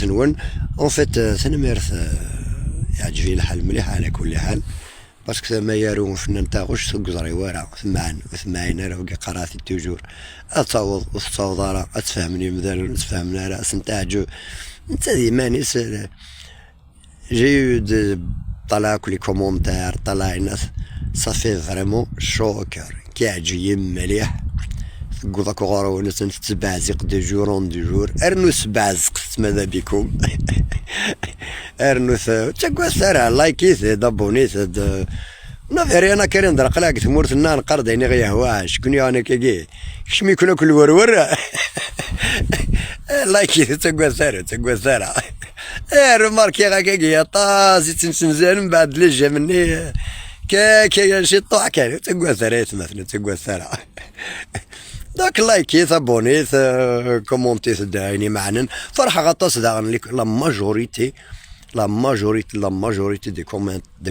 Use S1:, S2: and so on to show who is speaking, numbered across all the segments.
S1: نون اون فيت تنميرث يعجبني الحال مليح على كل حال باسكو ما يارو فنان تاغوش تقزري ورا ثمان راه وكي قراتي توجور اتصاوض راه اتفهمني مثلا تفهمنا راه سنتاجو انت مانيس جي طلع كل كومونتير طلع الناس صافي فريمون شوكر كيعجبني مليح قوضاك غورو نسن تبعزق دو جور اون دو جور ارنوس بعزق ماذا بكم ارنوس تشكوا سارع لايكيت دابونيت نافيري انا كاين درق لاك ثمورت النار قرد يعني غيا هواش شكون انا كي كشمي يكون كل ورور لايكيت تشكوا سارع رماركي غاكي طازي تنسنزان من بعد اللي جا مني كي شي طوع كان تشكوا سارع مثلا تشكوا سارع داك لايكيت ابونيت كومونتيت دايني معنا فرحه غطاس داغن لا ماجوريتي دي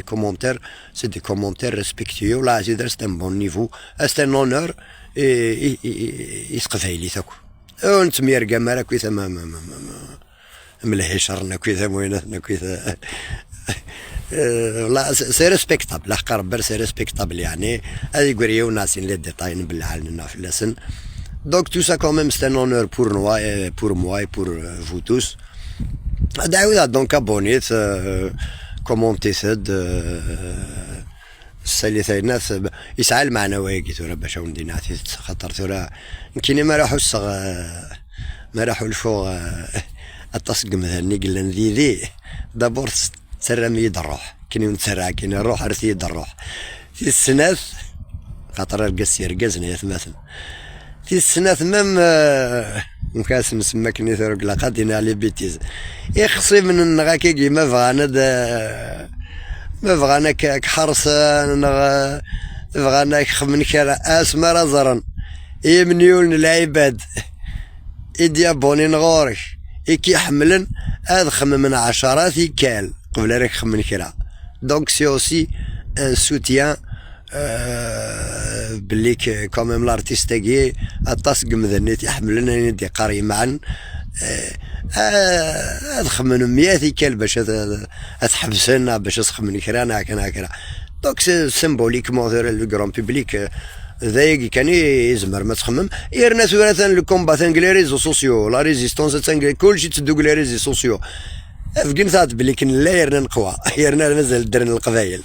S1: كومونتير سي دي كومونتير ريسبكتيو لا زيد سي ان بون نيفو سي ان اونور يسقفايلي تاكو نتمير كامارا كويثا ما ملهيشرنا كويثا مويناتنا كويثا لا سي ريسبكتابل حق ربي سي ريسبكتابل يعني هذه يقريو ناس لي ديتاين بالعالم في اللسن دونك تو سا كوميم سي ان اونور بور موا اي بور فو توس دعوة دونك ابونيت كومونتيت السالثة الناس يسعى المعنوية كي ترى باش ندي نعطي خاطر ترى كيني ما راحوا الفوق التصق مثلا قلنا نذيذي دابور تسرى ميد الروح كيني نتسرع كيني الروح رث يد الروح في السناث خاطر القس يرقزني مثلا في السناث مام مكاس نسمى كني ثرق لقاتنا على بيتيز يخصي من النغاكي ما بغانا كحرص بغانا خمن كرا اسمر زرن يمنيون العباد يدي ابوني غورك كي حملن هذا خمم من عشرات كال قبل راك خمن كرا دونك سي اوسي ان سوتيان بليك كوميم لارتيست كي الطاسق مذنيت يحملنا ندي قاري معا هاد خمن 100 كال باش تحبسنا باش تخمن كرانا هكا دونك سي سيمبوليكمون لو كرون بوبليك ذايق كان يزمر ما تخمم يرنا ثلاثا لو كومبا تانك لي ريزو سوسيو لا ريزيستونس تانك كلشي تدوق لي ريزو سوسيو فكنت بلي كن لا يرنا نقوى يرنا مازال درنا القبايل